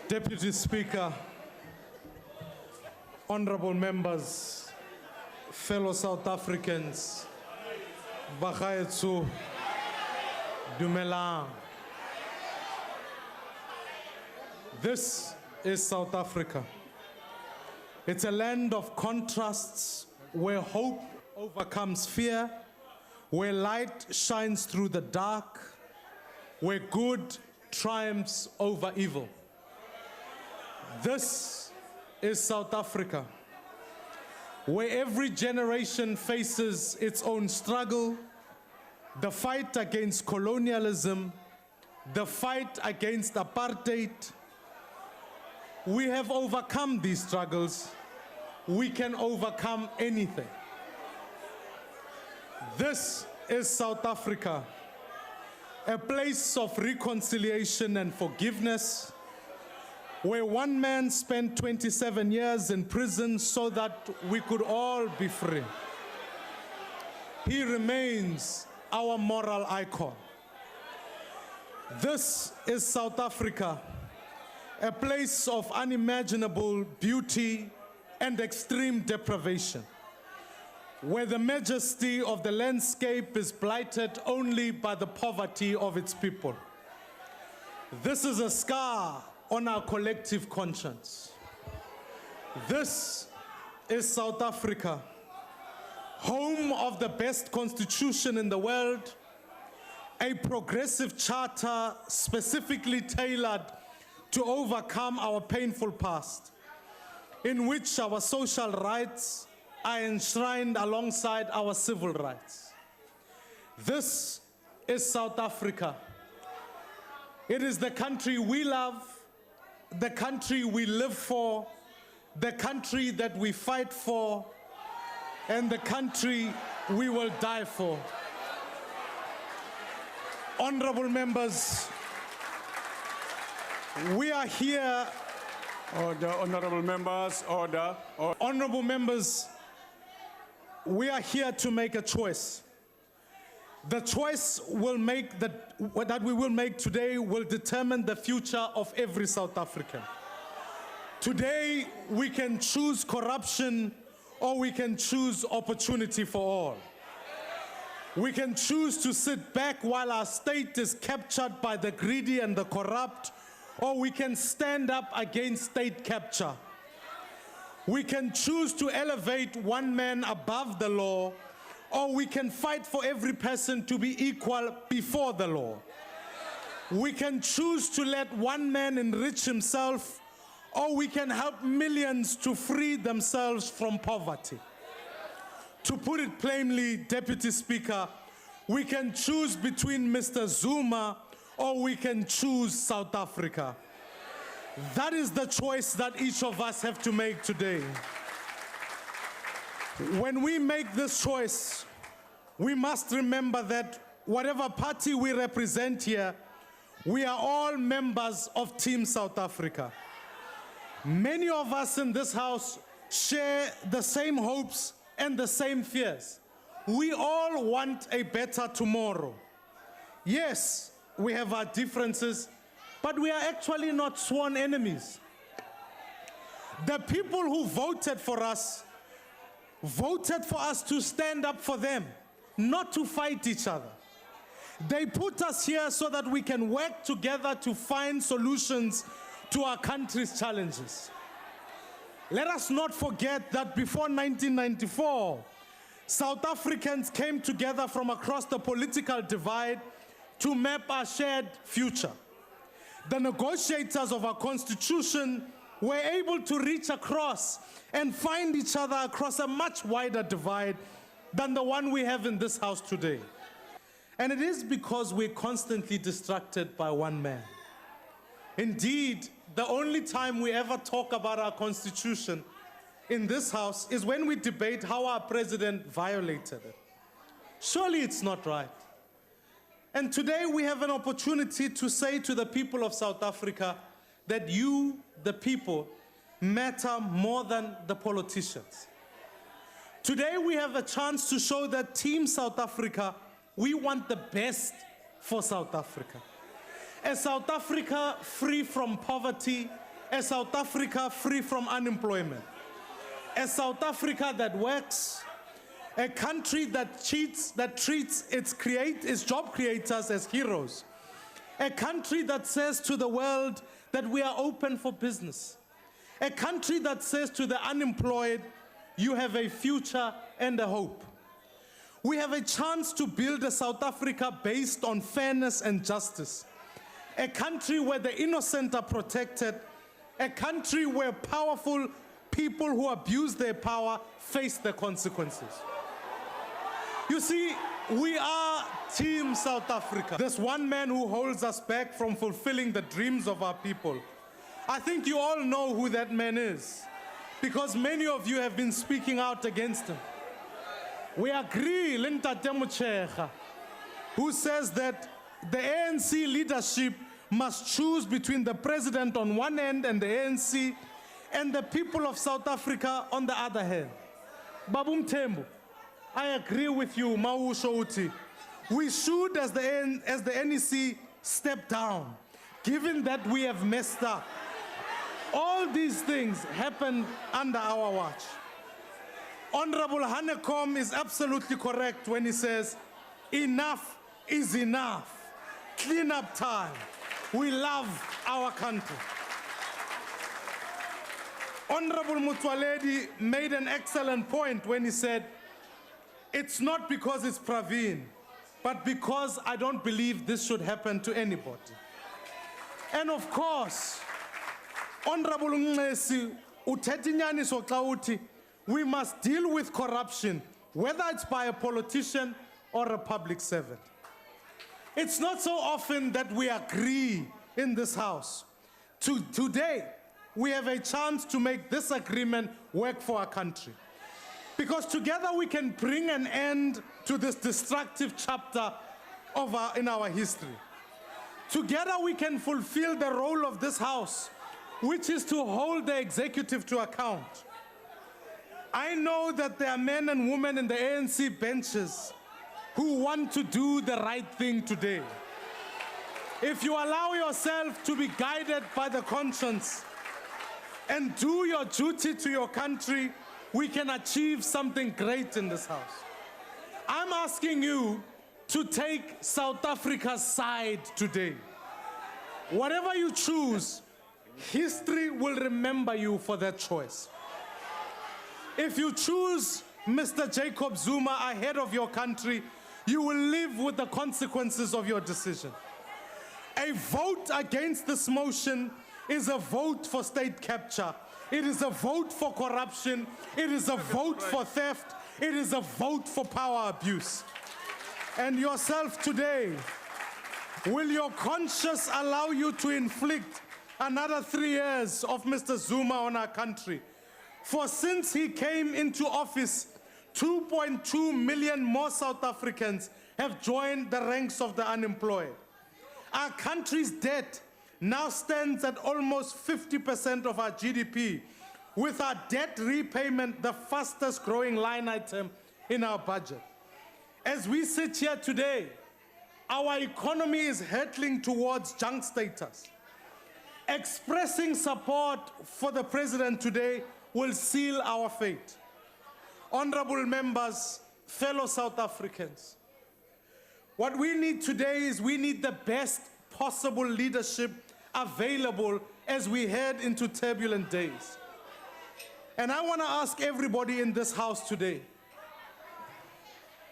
Deputy Speaker, honorable members, fellow South Africans, Bagaetsu, Dumelang. This is South Africa. It's a land of contrasts where hope overcomes fear, where light shines through the dark, where good triumphs over evil. This is South Africa, where every generation faces its own struggle, the fight against colonialism, the fight against apartheid. We have overcome these struggles. We can overcome anything. This is South Africa, a place of reconciliation and forgiveness, where one man spent 27 years in prison so that we could all be free. He remains our moral icon. This is South Africa, a place of unimaginable beauty and extreme deprivation, where the majesty of the landscape is blighted only by the poverty of its people. This is a scar on our collective conscience. This is South Africa, home of the best constitution in the world, a progressive charter specifically tailored to overcome our painful past, in which our social rights are enshrined alongside our civil rights. This is South Africa. It is the country we love, the country we live for, the country that we fight for, and the country we will die for. Honorable members, we are here. Order, honorable members, order. Honorable members, we are here to make a choice. The choice that we will make today will determine the future of every South African. Today, we can choose corruption or we can choose opportunity for all. We can choose to sit back while our state is captured by the greedy and the corrupt, or we can stand up against state capture. We can choose to elevate one man above the law, or we can fight for every person to be equal before the law. We can choose to let one man enrich himself, or we can help millions to free themselves from poverty. To put it plainly, Deputy Speaker, we can choose between Mr. Zuma or we can choose South Africa. That is the choice that each of us have to make today. When we make this choice, we must remember that whatever party we represent here, we are all members of Team South Africa. Many of us in this house share the same hopes and the same fears. We all want a better tomorrow. Yes, we have our differences, but we are actually not sworn enemies. The people who voted for us to stand up for them, not to fight each other. They put us here so that we can work together to find solutions to our country's challenges. Let us not forget that before 1994, South Africans came together from across the political divide to map our shared future. The negotiators of our constitution were able to reach across and find each other across a much wider divide than the one we have in this house today. And it is because we're constantly distracted by one man. Indeed, the only time we ever talk about our constitution in this house is when we debate how our president violated it. Surely it's not right. And today we have an opportunity to say to the people of South Africa that you, the people, matter more than the politicians. Today we have a chance to show that Team South Africa, we want the best for South Africa. A South Africa free from poverty, a South Africa free from unemployment, a South Africa that works, a country that treats its job creators as heroes, a country that says to the world that we are open for business, a country that says to the unemployed, you have a future and a hope. We have a chance to build a South Africa based on fairness and justice, a country where the innocent are protected, a country where powerful people who abuse their power face the consequences. You see, we are Team South Africa. There's one man who holds us back from fulfilling the dreams of our people. I think you all know who that man is, because many of you have been speaking out against him. We agree, Ntate Motshekga, who says that the ANC leadership must choose between the president on one end and the ANC and the people of South Africa on the other hand. Babu Mthembu, I agree with you, Mausho Uti. We should, as the NEC, step down, given that we have messed up. All these things happened under our watch. Honorable Hanekom is absolutely correct when he says, enough is enough. Clean up time. We love our country. Honorable Motsoaledi made an excellent point when he said, it's not because it's Praveen, but because I don't believe this should happen to anybody. And of course, Honorable Ngesi, uthetinyani soklauti, we must deal with corruption, whether it's by a politician or a public servant. It's not so often that we agree in this house. Today, we have a chance to make this agreement work for our country. Because together we can bring an end to this destructive chapter in our history. Together we can fulfill the role of this house, which is to hold the executive to account. I know that there are men and women in the ANC benches who want to do the right thing today. If you allow yourself to be guided by the conscience and do your duty to your country, we can achieve something great in this house. I'm asking you to take South Africa's side today. Whatever you choose, history will remember you for that choice. If you choose Mr. Jacob Zuma ahead of your country, you will live with the consequences of your decision. A vote against this motion is a vote for state capture. It is a vote for corruption. It is a vote for theft. It is a vote for power abuse. And yourself today, will your conscience allow you to inflict another 3 years of Mr. Zuma on our country? For since he came into office, 2.2 million more South Africans have joined the ranks of the unemployed. Our country's debt now stands at almost 50% of our GDP, with our debt repayment the fastest growing line item in our budget. As we sit here today, our economy is hurtling towards junk status. Expressing support for the president today will seal our fate. Honorable members, fellow South Africans, what we need today is we need the best possible leadership available as we head into turbulent days. And I want to ask everybody in this house today,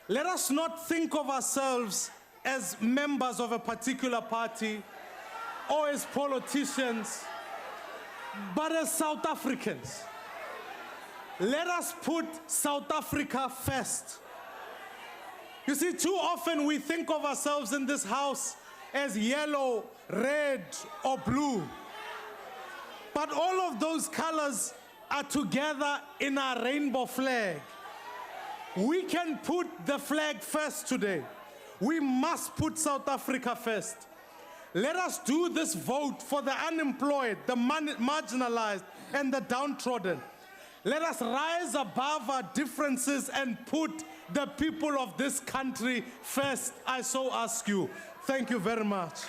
let us not think of ourselves as members of a particular party or as politicians, but as South Africans. Let us put South Africa first. You see, too often we think of ourselves in this house as yellow, red, or blue. But all of those colors are together in our rainbow flag. We can put the flag first today. We must put South Africa first. Let us do this vote for the unemployed, the marginalized, and the downtrodden. Let us rise above our differences and put the people of this country first, I so ask you. Thank you very much.